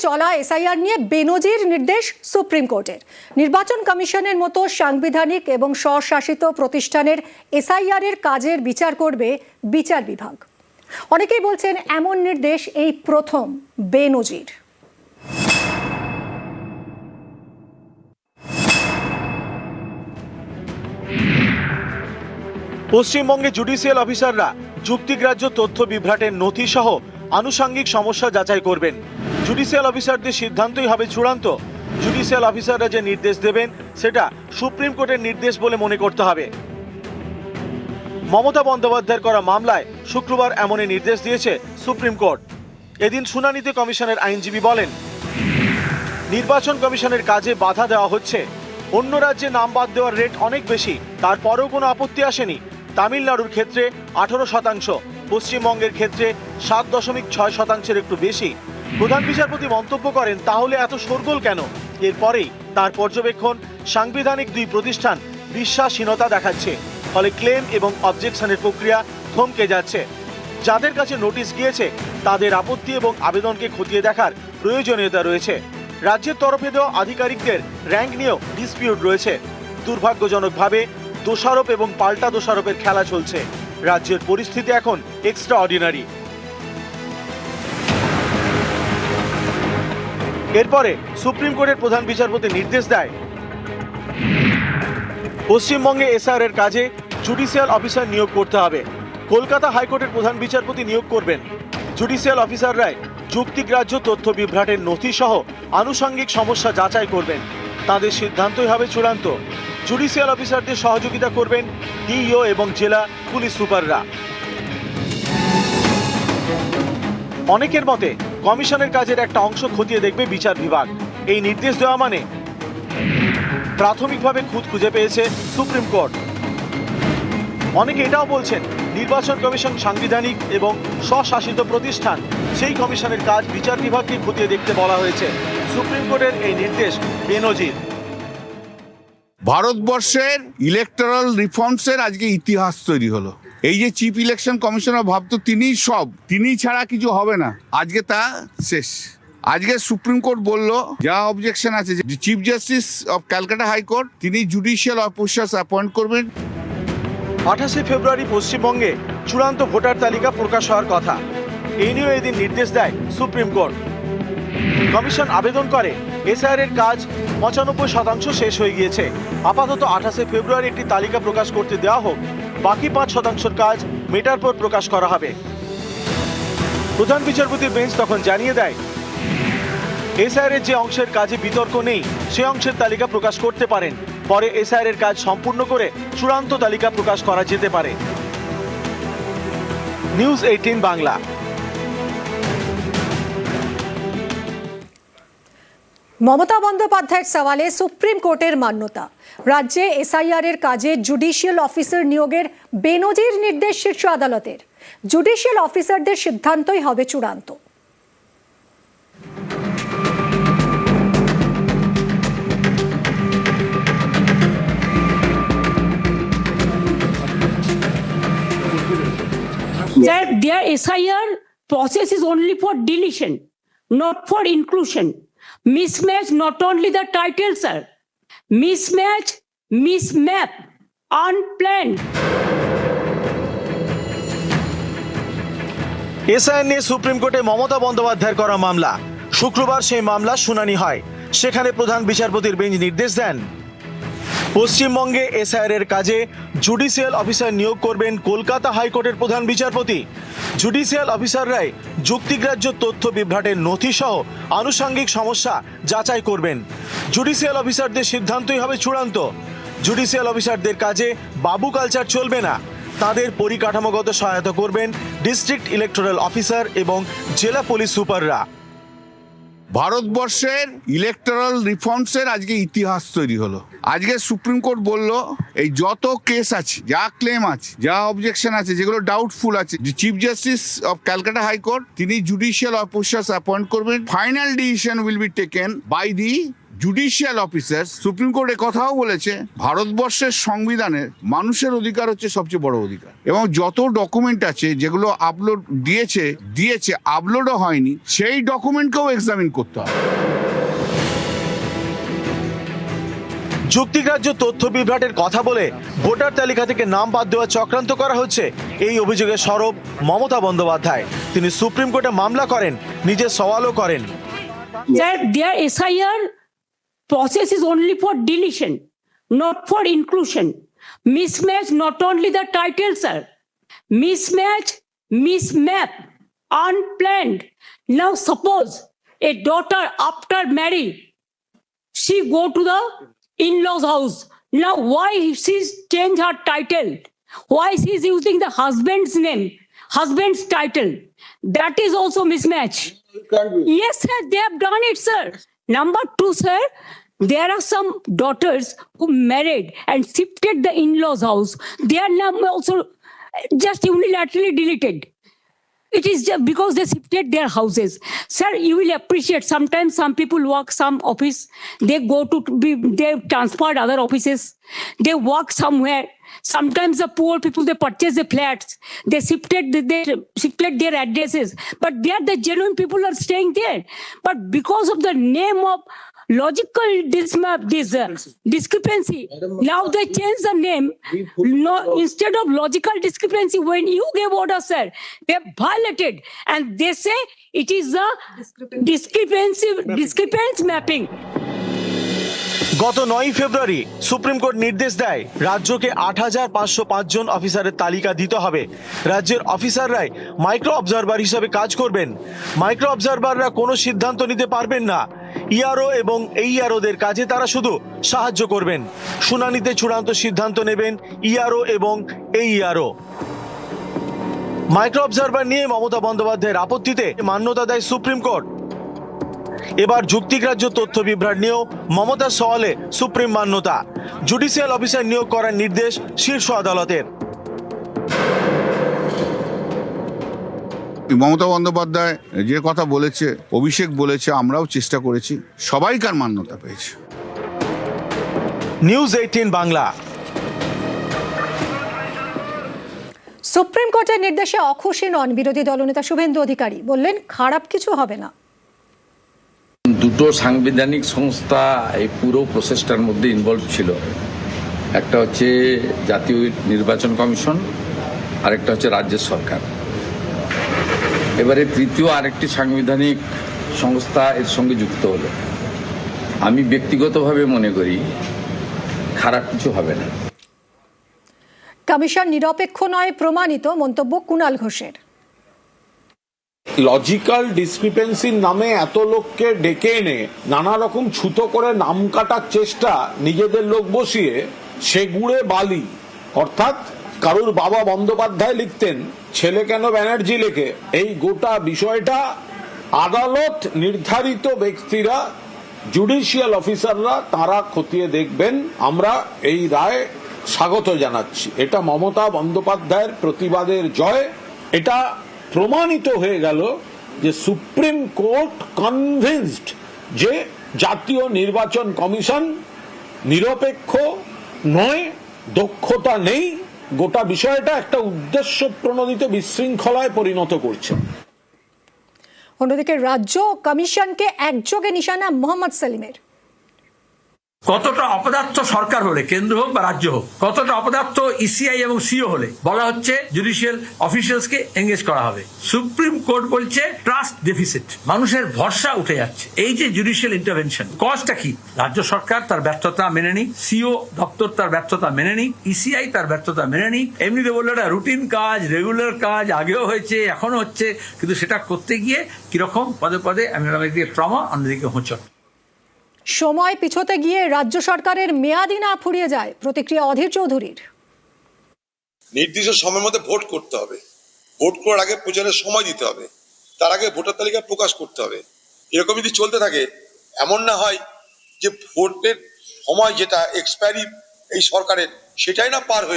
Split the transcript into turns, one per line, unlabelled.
চলা এসআইআর নিয়ে বেনজির নির্দেশ সুপ্রিম কোর্টের। নির্বাচন কমিশনের মতো সাংবিধানিক এবং স্বশাসিত প্রতিষ্ঠানের এসআইআর এর কাজের বিচার করবে বিচার বিভাগ। অনেকেই বলছেন এমন নির্দেশ এই প্রথম বেনজির।
পশ্চিমবঙ্গে জুডিশিয়াল অফিসাররা যুক্তিগ্রাহ্য তথ্য বিভ্রাটের নথি সহ আনুষঙ্গিক সমস্যা যাচাই করবেন। জুডিশিয়াল অফিসারদের সিদ্ধান্তই হবে চূড়ান্ত। জুডিশিয়াল অফিসাররা যে নির্দেশ দেবেন সেটা সুপ্রিম কোর্টের নির্দেশ বলে মনে করতে হবে। মমতা বন্দ্যোপাধ্যায়ের করা মামলায় শুক্রবার এমনই নির্দেশ দিয়েছে সুপ্রিম কোর্ট। এদিন শুনানিতে কমিশনের আইনজীবী বলেন, নির্বাচন কমিশনের কাজে বাধা দেওয়া হচ্ছে। অন্য রাজ্যে নাম বাদ দেওয়ার রেট অনেক বেশি, তারপরেও কোনো আপত্তি আসেনি। তামিলনাড়ুর ক্ষেত্রে 18%, পশ্চিমবঙ্গের ক্ষেত্রে 7.6% একটু বেশি। প্রধান বিচারপতি মন্তব্য করেন, তাহলে এত শোরগোল কেন? এরপরেই তার পর্যবেক্ষণ, সাংবিধানিক দুই প্রতিষ্ঠান বিশ্বাসহীনতা দেখাচ্ছে, ফলে ক্লেম এবং অবজেকশনের প্রক্রিয়া থমকে যাচ্ছে। যাদের কাছে নোটিশ গিয়েছে তাদের আপত্তি এবং আবেদনকে খতিয়ে দেখার প্রয়োজনীয়তা রয়েছে। রাজ্যের তরফে দেওয়া আধিকারিকদের র্যাঙ্ক নিয়েও ডিসপিউট রয়েছে। দুর্ভাগ্যজনকভাবে দোষারোপ এবং পাল্টা দোষারোপের খেলা চলছে। রাজ্যের পরিস্থিতি এখন এক্সট্রা অর্ডিনারি। এরপরে সুপ্রিম কোর্টের প্রধান বিচারপতি নির্দেশ দেয়, পশ্চিমবঙ্গে এসআইআর এর কাজে জুডিশিয়াল অফিসার নিয়োগ করতে হবে। কলকাতা হাইকোর্টের প্রধান বিচারপতি নিয়োগ করবেন। জুডিশিয়াল অফিসাররাই যুক্তিগ্রাহ্য তথ্য বিভ্রাটের নথি সহ আনুষঙ্গিক সমস্যা যাচাই করবেন। তাদের সিদ্ধান্তই হবে চূড়ান্ত। জুডিশিয়াল অফিসারদের সহযোগিতা করবেন ডিইও এবং জেলা পুলিশ সুপাররা। অনেকের মতে কমিশনের কাজের একটা অংশ খতিয়ে দেখবে বিচার বিভাগ। এই নির্দেশ দেওয়া মানে প্রাথমিকভাবে খুঁত খুঁজে পেয়েছে সুপ্রিম কোর্ট। অনেকে এটাও বলছেন, নির্বাচন কমিশন সাংবিধানিক এবং স্বশাসিত প্রতিষ্ঠান, সেই কমিশনের কাজ বিচার বিভাগকে খতিয়ে দেখতে বলা হয়েছে। সুপ্রিম কোর্টের এই নির্দেশ বেনজির।
ভারতবর্ষের ইলেকটোরাল রিফর্মসের আজকে ইতিহাস তৈরি হলো। এই যে চিফ ইলেকশন কমিশনার ভাবতো তিনি ছাড়া কিছু হবে না, আজকে তা শেষ। আজকে সুপ্রিম কোর্ট বলল, যা অবজেকশন আছে, chief justice of Calcutta high court তিনি জুডিশিয়াল অফিসার্স অ্যাপয়েন্ট করবেন।
28 ফেব্রুয়ারি পশ্চিমবঙ্গে চূড়ান্ত ভোটার তালিকা প্রকাশ হওয়ার কথা। এই নিয়ে এদিন নির্দেশ দেয় সুপ্রিম কোর্ট। কমিশন আবেদন করে, এসআইআর এর কাজ 95% শেষ হয়ে গিয়েছে। আপাতত 28 ফেব্রুয়ারি একটি তালিকা প্রকাশ করতে দেওয়া হোক, বাকি 5% কাজ মেটার পর প্রকাশ করা হবে। প্রধান বিচারপতির বেঞ্চ তখন জানিয়ে দেয়, এসআইআর এর যে অংশের কাজে বিতর্ক নেই সে অংশের তালিকা প্রকাশ করতে পারেন। পরে এসআইআর এর কাজ সম্পূর্ণ করে চূড়ান্ত তালিকা প্রকাশ করা যেতে পারে। নিউজ 18 বাংলা।
মমতা বন্দ্যোপাধ্যায়ের সওয়ালে সুপ্রিম কোর্টের মান্যতা। রাজ্যে এসআইআর এর কাজে জুডিশিয়াল অফিসার নিয়োগের বেনজির নির্দেশ শীর্ষ আদালতের। জুডিশিয়াল অফিসারদের সিদ্ধান্তই হবে চূড়ান্ত।
That their SIR process is only for deletion, not for inclusion. Mismatch not only the title, sir. Mismatch, mismap, unplanned.
SIR নিয়ে সুপ্রিম কোর্টে মমতা বন্দ্যোপাধ্যায়ের করা মামলা। শুক্রবার সেই মামলা শুনানি হয়। সেখানে প্রধান বিচারপতির বেঞ্চ নির্দেশ দেন, পশ্চিমবঙ্গে এসআইআর এর কাজে জুডিশিয়াল অফিসার নিয়োগ করবেন কলকাতা হাইকোর্টের প্রধান বিচারপতি। জুডিশিয়াল অফিসাররাই যুক্তিগ্রাহ্য তথ্য বিভ্রাটের নথি সহ আনুষঙ্গিক সমস্যা যাচাই করবেন। জুডিশিয়াল অফিসারদের সিদ্ধান্তই হবে চূড়ান্ত। জুডিশিয়াল অফিসারদের কাজে বাবু কালচার চলবে না। তাদের পরিকাঠামোগত সহায়তা করবেন ডিস্ট্রিক্ট ইলেকটোরাল অফিসার এবং জেলা পুলিশ সুপাররা।
ভারতবর্ষের ইলেকটোরাল রিফর্মসের আজকে ইতিহাস তৈরি হলো। আজকে সুপ্রিম কোর্ট বলল, এই যত কেস আছে, যা ক্লেম আছে, যা অবজেকশন আছে, যেগুলো ডাউটফুল আছে, chief justice of Calcutta high court তিনি জুডিশিয়াল অফিসার্স অ্যাপয়েন্ট করবেন। Final decision will be taken by the judicial officer, supreme court কথাও বলেছে ভারতবর্ষের সংবিধানের মানুষের অধিকার হচ্ছে সবচেয়ে বড় অধিকার, এবং যত ডকুমেন্ট আছে যেগুলো আপলোড দিয়েছে আপলোডও হয়নি, সেই ডকুমেন্টকেও এক্সামিন করতে হবে।
যুক্তিগ্রাহ্য তথ্য বিভ্রাটের কথা বলে ভোটার তালিকা থেকে নাম বাদ দেওয়া চক্রান্ত করা হচ্ছে, এই অভিযোগে সরব মমতা বন্দ্যোপাধ্যায়। তিনি সুপ্রিম কোর্টে মামলা করেন, নিজের সওয়ালও করেন।
That their SIR process is only for deletion, not for inclusion. Mismatch not only the title, sir. Mismatch, mismap, unplanned. Now suppose a daughter after marriage, she go to the in-laws house. Now why she's change her title? Why she's using the husband's name, husband's title? That is also mismatch. Yes, sir, they have done it, sir. Number two, sir, there are some daughters who married and shifted the in-laws house. Their name also just unilaterally deleted. It is just because they shifted their houses. Sir, you will appreciate sometimes some people work some office, they go to they transferred other offices, they work somewhere. Sometimes the poor people, they purchase the flats, they shifted their addresses, but they are the genuine people are staying there. But because of the name of logical discrepancy, now they change the name. No, instead of logical discrepancy, when you gave order, sir, they violated, and they say it is a discrepancy mapping.
গত 9 ফেব্রুয়ারি supreme court নির্দেশ দেয় রাজ্যকে ৮৫০৫ জন অফিসারের তালিকা দিতে হবে। রাজ্যের অফিসাররাই micro observer হিসেবে কাজ করবেন। মাইক্রো অবজারভাররা কোনো সিদ্ধান্ত নিতে পারবেন না। ইআরও এবং এইআরওদের কাজে তারা শুধু সাহায্য করবেন। শুনানিতে চূড়ান্ত সিদ্ধান্ত নেবেন ইআরও এবং এইআরও। মাইক্রো অবজারভার নিয়ে মমতা বন্দ্যোপাধ্যায়ের আপত্তিতে মান্যতা দেয় সুপ্রিম কোর্ট। এবার যুক্তিগ্রাহ্য তথ্য বিভ্রাট নিয়েও মমতার সওয়ালে সুপ্রিম মান্যতা। জুডিশিয়াল অফিসার নিয়োগ করার নির্দেশ শীর্ষ আদালতের।
মমতা বন্দ্যোপাধ্যায় যে কথা বলেছে, অভিষেক বলেছে, আমরাও চেষ্টা করেছি, সবাইকার মান্যতা পেয়েছে।
নিউজ 18 বাংলা।
সুপ্রিম কোর্টের নির্দেশে অখুশি নন বিরোধী দলনেতা শুভেন্দু অধিকারী, বললেন খারাপ কিছু হবে না।
দুটো সাংবিধানিক সংস্থা এই পুরো প্রসেসটার মধ্যে ইনভলভ ছিল। একটা হচ্ছে জাতীয় নির্বাচন কমিশন, আরেকটা হচ্ছে রাজ্য সরকার। এবারে তৃতীয় আরেকটি সাংবিধানিক সংস্থা এর সঙ্গে যুক্ত হলো। আমি ব্যক্তিগতভাবে মনে করি খারাপ কিছু হবে না।
কমিশন নিরপেক্ষ নয় প্রমাণিত, মন্তব্য কুণাল ঘোষের।
লজিক্যাল ডিসক্রিপেন্সির নামে এত লোককে ডেকে এনে নানা রকম ছুতো করে নাম কাটার চেষ্টা, নিজেদের লোক বসিয়ে সে গুড়ে বালি। অর্থাৎ কারুর বাবা বন্দ্যোপাধ্যায় লিখতেন, ছেলে কেন ব্যানার্জি লেখে। এই গোটা বিষয়টা আদালত নির্ধারিত ব্যক্তিরা, জুডিশিয়াল অফিসাররা তারা খতিয়ে দেখবেন। আমরা এই রায় স্বাগত জানাচ্ছি। এটা মমতা বন্দ্যোপাধ্যায়ের প্রতিবাদের জয়। এটা প্রমাণিত হয়ে গেল যে সুপ্রিম কোর্ট কনভিন্সড যে জাতীয় নির্বাচন কমিশন নিরপেক্ষ নয়, দক্ষতা নেই। গোটা বিষয়টা একটা উদ্দেশ্য প্রণোদিত বিশৃঙ্খলায় পরিণত করছে।
অন্যদিকে রাজ্য কমিশনকে একযোগে নিশানা মোহাম্মদ সেলিমের।
কতটা অপদার্থ সরকার হলে, কেন্দ্র হোক বা রাজ্য হোক, কতটা অপদার্থ ইসিআই এবং সিও হলে বলা হচ্ছে জুডিশিয়াল অফিসিয়ালসকে এঙ্গেজ করা হবে। সুপ্রিম কোর্ট বলছে ট্রাস্ট ডেফিসিট, মানুষের ভরসা উঠে যাচ্ছে। এই যে জুডিশিয়াল ইন্টারভেনশন, কজটা কি? রাজ্য সরকার তার ব্যর্থতা মেনে নিক, সিও দপ্তর তার ব্যর্থতা মেনে নিক, ইসিআই তার ব্যর্থতা মেনে নিক। এমনিতে বললো এটা রুটিন কাজ, রেগুলার কাজ, আগেও হয়েছে, এখনো হচ্ছে, কিন্তু সেটা করতে গিয়ে কিরকম পদে পদে একদিকে ট্রমা, অন্যদিকে হোঁচট।
সময় পিছোতে গিয়ে রাজ্য সরকারের মেয়াদি না ফুরিয়ে যায়, প্রতিক্রিয়া অধীর চৌধুরীর।
নির্দিষ্ট সময়ের মধ্যে ভোট করতে হবে, ভোট করার আগে প্রচারের সময় দিতে হবে, তার আগে ভোটার তালিকা প্রকাশ করতে হবে। এরকম যদি চলতে থাকে, এমন না হয় যে ভোটের সময় যেটা এক্সপায়ারি এই সরকারের, সেটাই না পার হয়ে